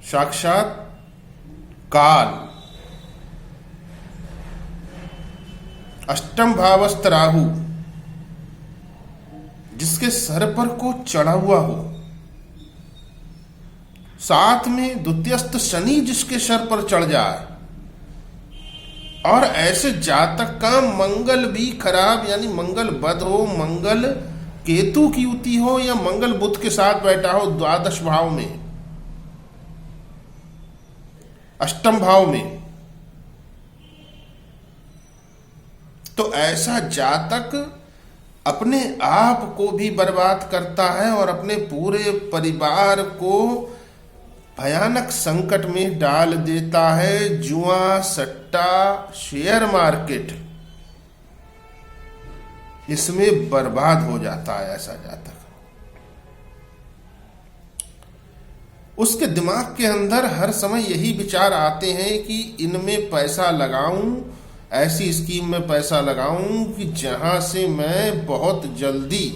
साक्षात काल, अष्टम भावस्थ राहु जिसके सर पर को चढ़ा हुआ हो, साथ में द्वितीयस्थ शनि जिसके सर पर चढ़ जाए, और ऐसे जातक का मंगल भी खराब यानी मंगल बद हो, मंगल केतु की युति हो या मंगल बुध के साथ बैठा हो द्वादश भाव में, अष्टम भाव में, तो ऐसा जातक अपने आप को भी बर्बाद करता है और अपने पूरे परिवार को भयानक संकट में डाल देता है। जुआ, सट्टा, शेयर मार्केट, इसमें बर्बाद हो जाता है ऐसा जातक। उसके दिमाग के अंदर हर समय यही विचार आते हैं कि इनमें पैसा लगाऊं, ऐसी स्कीम में पैसा लगाऊं कि जहां से मैं बहुत जल्दी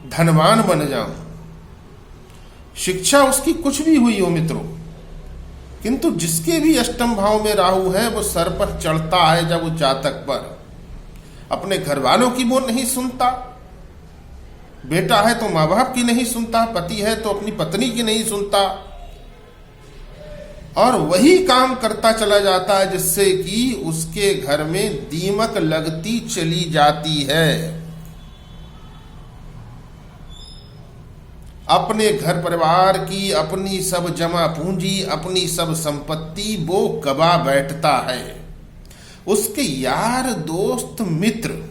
धनवान बन जाऊं। शिक्षा उसकी कुछ भी हुई हो मित्रों, किंतु जिसके भी अष्टम भाव में राहु है वो सर पर चढ़ता है जब वो जातक पर अपने घर वालों की वो नहीं सुनता, बेटा है तो माँ बाप की नहीं सुनता, पति है तो अपनी पत्नी की नहीं सुनता, और वही काम करता चला जाता है जिससे कि उसके घर में दीमक लगती चली जाती है। अपने घर परिवार की अपनी सब जमा पूंजी, अपनी सब संपत्ति वो गवा बैठता है। उसके यार दोस्त मित्र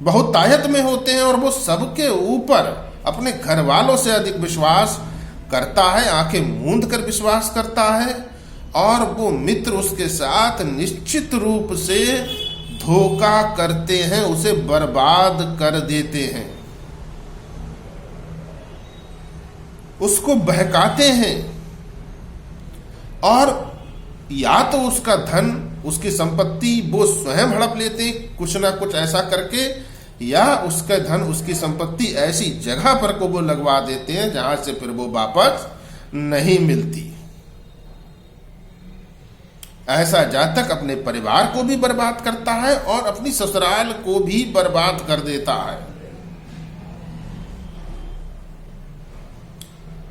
बहुत तायत में होते हैं और वो सबके ऊपर अपने घर वालों से अधिक विश्वास करता है, आंखें मूंद कर विश्वास करता है, और वो मित्र उसके साथ निश्चित रूप से धोखा करते हैं, उसे बर्बाद कर देते हैं, उसको बहकाते हैं, और या तो उसका धन, उसकी संपत्ति वो स्वयं हड़प लेते कुछ ना कुछ ऐसा करके, या उसका धन, उसकी संपत्ति ऐसी जगह पर को वो लगवा देते हैं जहां से फिर वो वापस नहीं मिलती। ऐसा जातक अपने परिवार को भी बर्बाद करता है और अपनी ससुराल को भी बर्बाद कर देता है।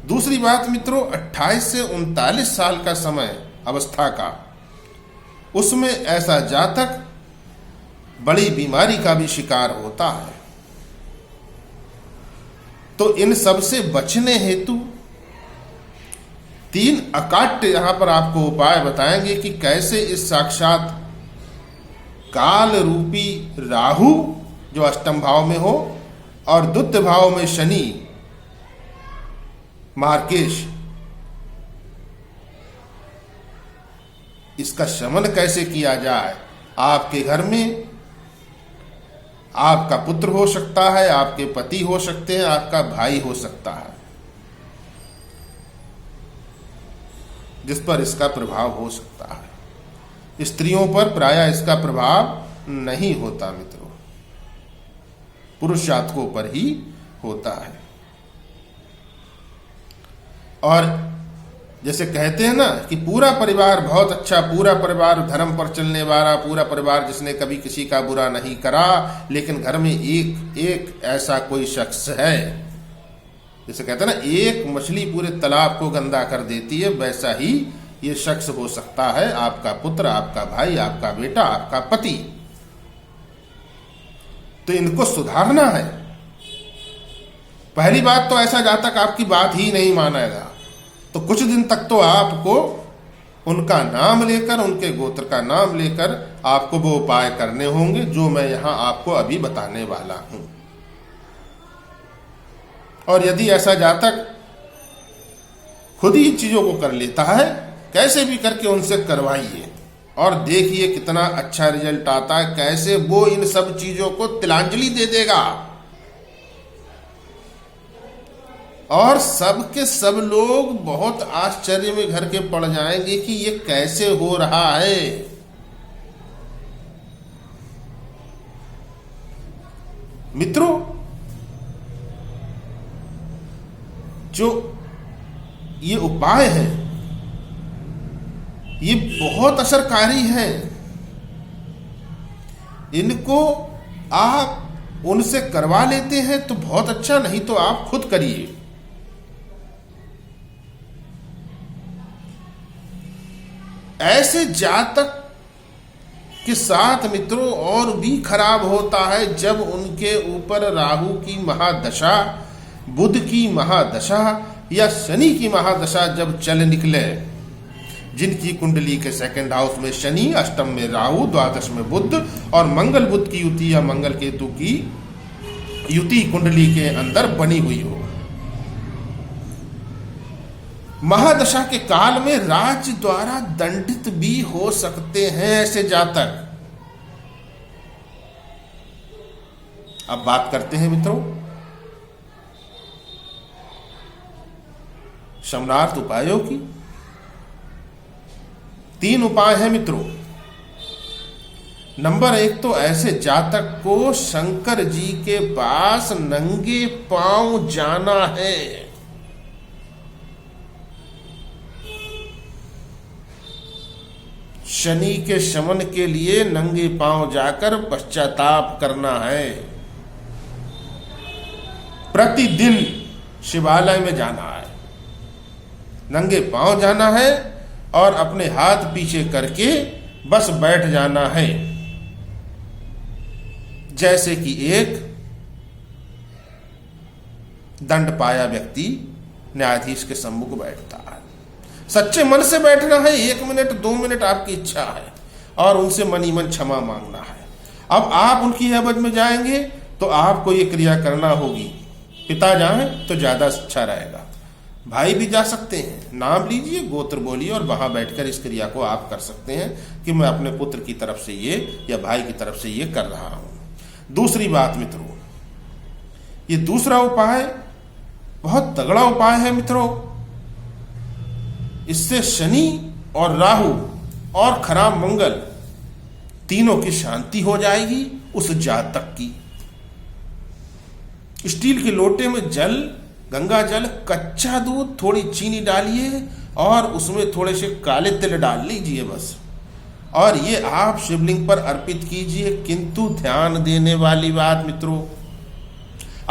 दूसरी बात मित्रों, 28 से 39 साल का समय अवस्था का, उसमें ऐसा जातक बड़ी बीमारी का भी शिकार होता है। तो इन सब से बचने हेतु 3 अकाट्य यहां पर आपको उपाय बताएंगे कि कैसे इस साक्षात काल रूपी राहु जो अष्टम भाव में हो और द्वितीय भाव में शनि मार्केश, इसका शमन कैसे किया जाए। आपके घर में आपका पुत्र हो सकता है, आपके पति हो सकते हैं, आपका भाई हो सकता है, जिस पर इसका प्रभाव हो सकता है। स्त्रियों पर प्रायः इसका प्रभाव नहीं होता मित्रों, पुरुष जातकों पर ही होता है। और जैसे कहते हैं ना कि पूरा परिवार बहुत अच्छा, पूरा परिवार धर्म पर चलने वाला, पूरा परिवार जिसने कभी किसी का बुरा नहीं करा, लेकिन घर में एक ऐसा कोई शख्स है, जैसे कहते हैं ना एक मछली पूरे तालाब को गंदा कर देती है, वैसा ही ये शख्स हो सकता है, आपका पुत्र, आपका भाई, आपका बेटा, आपका पति। तो इनको सुधारना है। पहली बात तो ऐसा जातक आपकी बात ही नहीं मानेगा, तो कुछ दिन तक तो आपको उनका नाम लेकर, उनके गोत्र का नाम लेकर आपको वो उपाय करने होंगे जो मैं यहां आपको अभी बताने वाला हूं। और यदि ऐसा जातक खुद ही चीजों को कर लेता है, कैसे भी करके उनसे करवाइए और देखिए कितना अच्छा रिजल्ट आता है, कैसे वो इन सब चीजों को तिलांजलि दे देगा। और सबके सब लोग बहुत आश्चर्य में घर के पड़ जाएंगे कि ये कैसे हो रहा है। मित्रों, जो ये उपाय है, ये बहुत असरकारी है। इनको आप उनसे करवा लेते हैं तो बहुत अच्छा, नहीं तो आप खुद करिए। ऐसे जातक के साथ मित्रों और भी खराब होता है जब उनके ऊपर राहु की महादशा, बुध की महादशा या शनि की महादशा जब चल निकले। जिनकी कुंडली के सेकंड हाउस में शनि, अष्टम में राहु, द्वादश में बुध और मंगल बुध की युति या मंगल केतु की युति कुंडली के अंदर बनी हुई हो। महादशा के काल में राज्य द्वारा दंडित भी हो सकते हैं ऐसे जातक। अब बात करते हैं मित्रों शमनार्थ उपायों की। 3 उपाय हैं मित्रों। नंबर 1 तो ऐसे जातक को शंकर जी के पास नंगे पांव जाना है। शनि के शमन के लिए नंगे पांव जाकर पश्चाताप करना है। प्रतिदिन शिवालय में जाना है, नंगे पांव जाना है और अपने हाथ पीछे करके बस बैठ जाना है, जैसे कि एक दंड पाया व्यक्ति न्यायाधीश के सम्मुख बैठता है। सच्चे मन से बैठना है, 1 मिनट 2 मिनट आपकी इच्छा है और उनसे मन ही मन क्षमा मांगना है। अब आप उनकी एवज में जाएंगे तो आपको ये क्रिया करना होगी। पिता जाएं तो ज्यादा अच्छा रहेगा, भाई भी जा सकते हैं। नाम लीजिए, गोत्र बोलिए और वहां बैठकर इस क्रिया को आप कर सकते हैं कि मैं अपने पुत्र की तरफ से ये या भाई की तरफ से ये कर रहा हूं। दूसरी बात मित्रों, ये दूसरा उपाय बहुत तगड़ा उपाय है मित्रों। इससे शनि और राहु और खराब मंगल तीनों की शांति हो जाएगी उस जातक की। स्टील के लोटे में जल, गंगा जल, कच्चा दूध, थोड़ी चीनी डालिए और उसमें थोड़े से काले तिल डाल लीजिए बस, और ये आप शिवलिंग पर अर्पित कीजिए। किंतु ध्यान देने वाली बात मित्रों,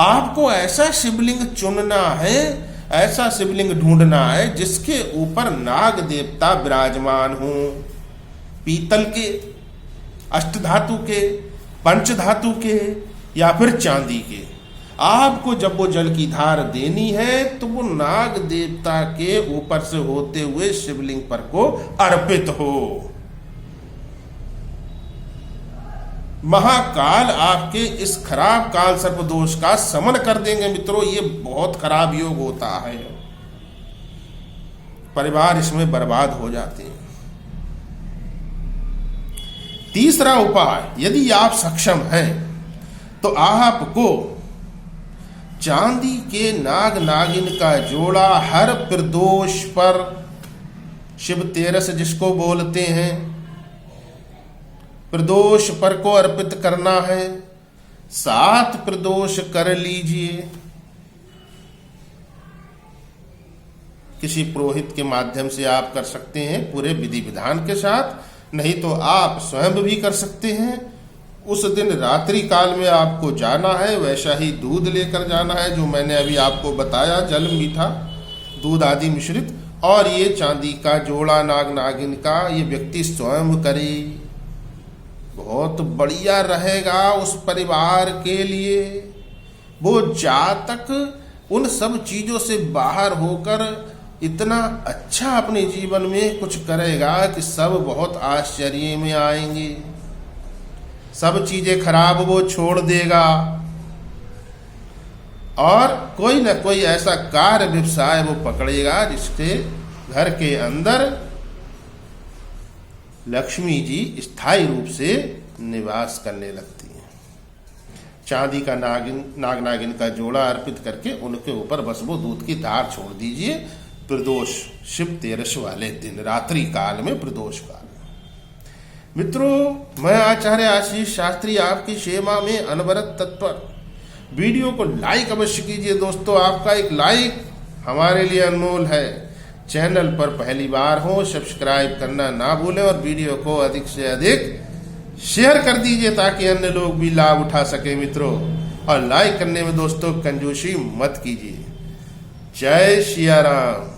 आपको ऐसा शिवलिंग चुनना है, ऐसा शिवलिंग ढूंढना है जिसके ऊपर नाग देवता विराजमान हो। पीतल के, अष्टधातु के, पंचधातु के या फिर चांदी के। आपको जब वो जल की धार देनी है तो वो नाग देवता के ऊपर से होते हुए शिवलिंग पर को अर्पित हो। महाकाल आपके इस खराब काल सर्प दोष का शमन कर देंगे मित्रों। ये बहुत खराब योग होता है, परिवार इसमें बर्बाद हो जाते हैं। तीसरा उपाय, यदि आप सक्षम हैं तो आपको चांदी के नाग नागिन का जोड़ा हर प्रदोष पर, शिव तेरस जिसको बोलते हैं, प्रदोष पर को अर्पित करना है। 7 प्रदोष कर लीजिए। किसी पुरोहित के माध्यम से आप कर सकते हैं पूरे विधि विधान के साथ, नहीं तो आप स्वयं भी कर सकते हैं। उस दिन रात्रि काल में आपको जाना है, वैसा ही दूध लेकर जाना है जो मैंने अभी आपको बताया, जल, मीठा, दूध आदि मिश्रित, और ये चांदी का जोड़ा नाग नागिन का ये व्यक्ति स्वयं करे। बहुत बढ़िया रहेगा उस परिवार के लिए। वो जातक उन सब चीजों से बाहर होकर इतना अच्छा अपने जीवन में कुछ करेगा कि सब बहुत आश्चर्य में आएंगे। सब चीजें खराब वो छोड़ देगा और कोई न कोई ऐसा कार्य व्यवसाय वो पकड़ेगा जिससे घर के अंदर लक्ष्मी जी स्थायी रूप से निवास करने लगती हैं। चांदी का नाग नागिन का जोड़ा अर्पित करके उनके ऊपर बस वो दूध की धार छोड़ दीजिए। प्रदोष, शिव तेरस वाले दिन रात्रि काल में, प्रदोष काल। मित्रों, मैं आचार्य आशीष शास्त्री आपकी सेवा में अनवरत तत्पर। वीडियो को लाइक अवश्य कीजिए दोस्तों, आपका एक लाइक हमारे लिए अनमोल है। चैनल पर पहली बार हो सब्सक्राइब करना ना भूलें और वीडियो को अधिक से अधिक शेयर कर दीजिए ताकि अन्य लोग भी लाभ उठा सके मित्रों। और लाइक करने में दोस्तों कंजूसी मत कीजिए। जय सिया राम।